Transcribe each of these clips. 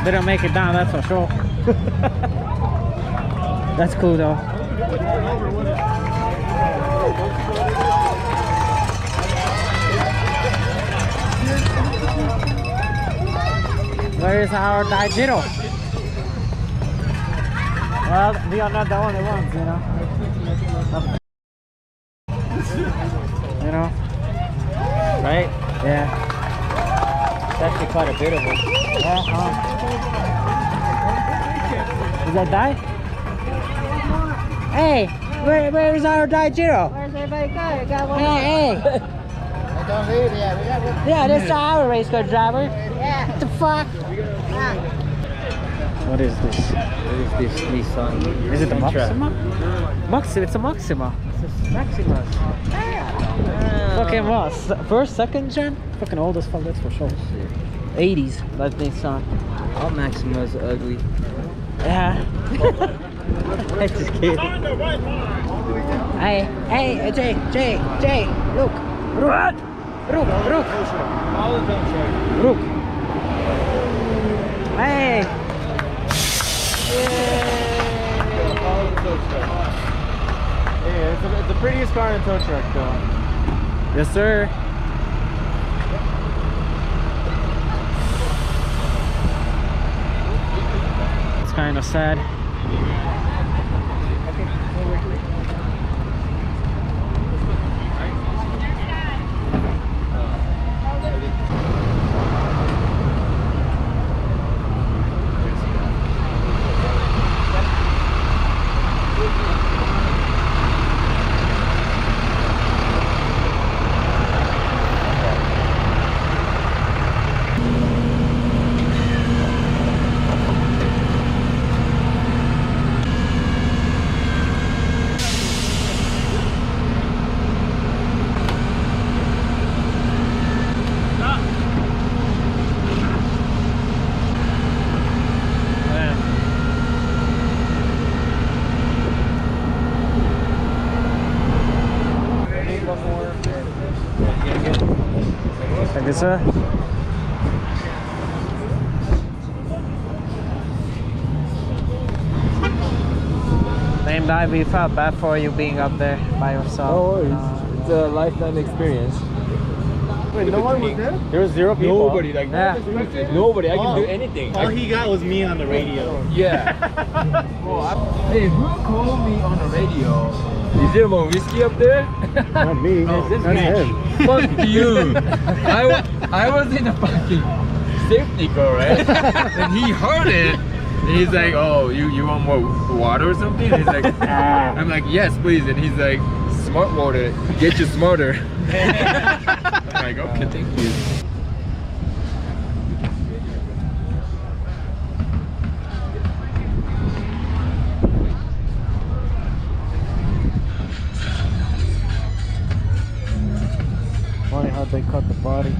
Didn't make it down, that's for sure. That's cool though. Where is our Daijiro? Well, we are not the only ones, you know. You know? Right? Yeah. It's actually quite a bit of it. Yeah, Is that Dai? Hey, where is our Daijiro? Where's everybody go? Got one. Hey. Yeah, this is our race car driver. Yeah. What the fuck? What is this? What is this Nissan? Is it the Sentra? Maxima? It's a Maxima. It's a Maximus. Fucking what? First, second gen? Fucking old as fuck, that's for sure. 80s, that Nissan. All Maximas are ugly. Yeah. I'm just kidding. Hey, Jay, look. Rook. Hey. Yeah, it's the prettiest car in a tow truck, though. Yes, sir. It's kind of sad. Thank you, sir. Name that we felt bad for you being up there by yourself. No worries. It's a lifetime experience. Wait, no one was there? There was 0 people. Nobody, like Yeah. nobody. I can do anything. All he got was me on the radio. Yeah. Hey, who called me on the radio? Is there more whiskey up there? Not me. Oh, That's him. Fuck you. I was in a fucking safety car, right? And he heard it. And he's like, oh, you want more water or something? And he's like, I'm like, yes, please. And he's like, smart water, get you smarter. I'm like, okay, thank you. Funny how they cut the body.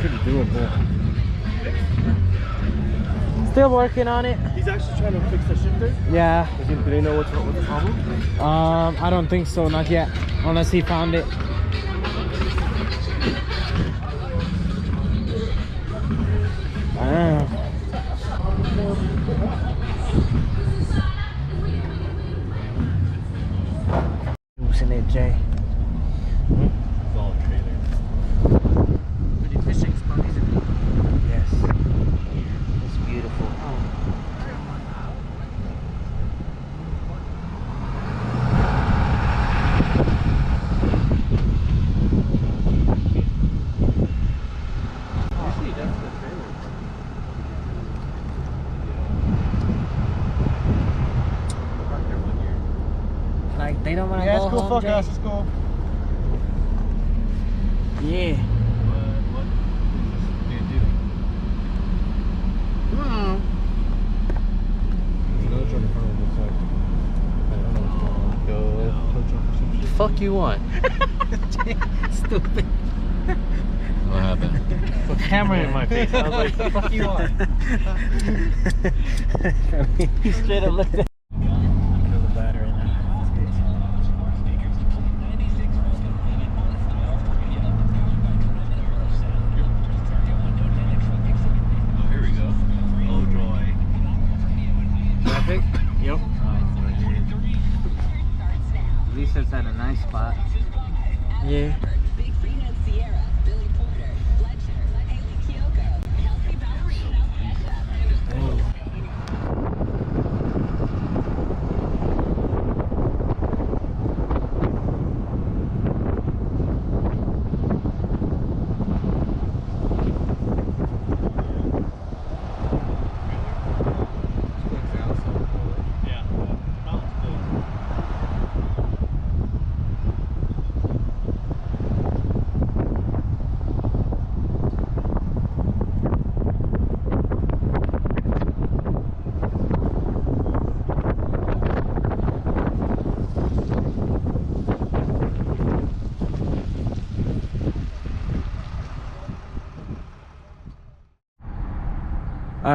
Pretty doable. Still working on it. He's actually trying to fix the shifter. Yeah. Do they know what's the problem? I don't think so, not yet. Unless he found it. Losing it, Jay. It's all trailer. Pretty fishing spot, isn't it? Yes. It's beautiful. Like they don't want to Yeah, go it's cool. home, Fuck Jay? us. It's cool. Yeah. What do you do? Another truck in front of us. I don't know what's going on. Tow truck or some shit. Fuck you want? Stupid. What happened? Put camera in my face. I was like, the fuck you want? He straight up looked at. Kill the battery now. At least it's at a nice spot. Yeah.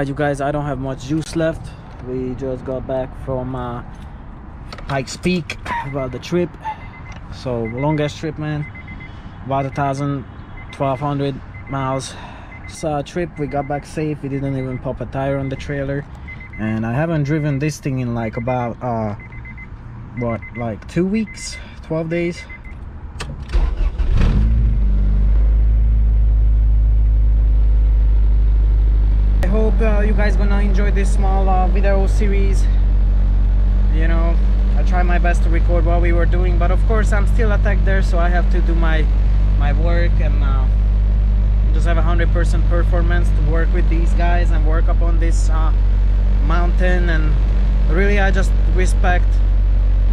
You guys, I don't have much juice left. We just got back from Pikes Peak about the trip. So longest trip, man, about 1,200 miles. It's a trip. We got back safe. We didn't even pop a tire on the trailer, and I haven't driven this thing in like about what, like 2 weeks, 12 days. I hope you guys gonna enjoy this small video series. You know, I try my best to record what we were doing, but of course I'm still attacked there, so I have to do my work and just have 100% performance to work with these guys and work up on this mountain. And really, I just respect,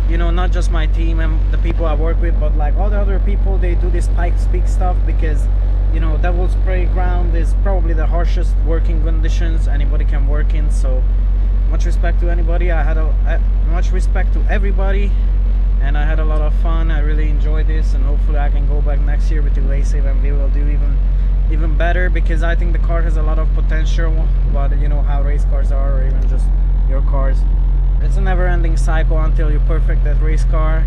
you know, not just my team and the people I work with, but like all the other people. They do this Pikes Peak stuff because, you know, Devil's Spray ground is probably the harshest working conditions anybody can work in. So much respect to anybody. I had much respect to everybody, and I had a lot of fun. I really enjoyed this, and hopefully I can go back next year with the Evasive and we will do even better, because I think the car has a lot of potential. But you know how race cars are, or even just your cars, it's a never-ending cycle until you perfect that race car.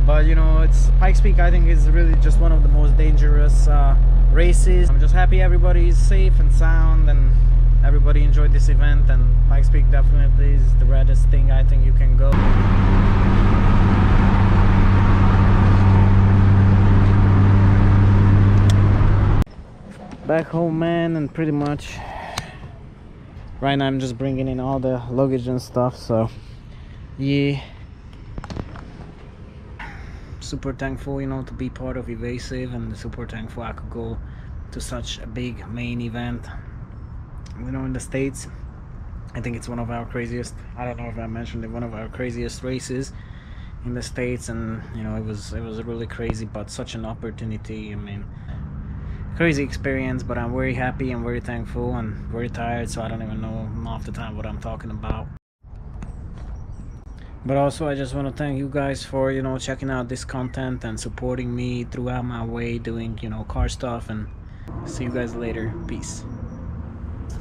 But you know, it's Pikes Peak, I think, is really just one of the most dangerous races. I'm just happy everybody is safe and sound and everybody enjoyed this event, and Pikes Peak definitely is the reddest thing I think you can go. Back home, man, and pretty much right now I'm just bringing in all the luggage and stuff. So yeah, super thankful, you know, to be part of Evasive, and super thankful I could go to such a big main event, you know, in the States. I think it's one of our craziest, I don't know if I mentioned it, one of our craziest races in the States. And you know, it was really crazy, but such an opportunity. I mean, crazy experience. But I'm very happy and very thankful and very tired, so I don't even know half the time what I'm talking about. But also, I just want to thank you guys for, you know, checking out this content and supporting me throughout my way doing, you know, car stuff. And see you guys later. Peace.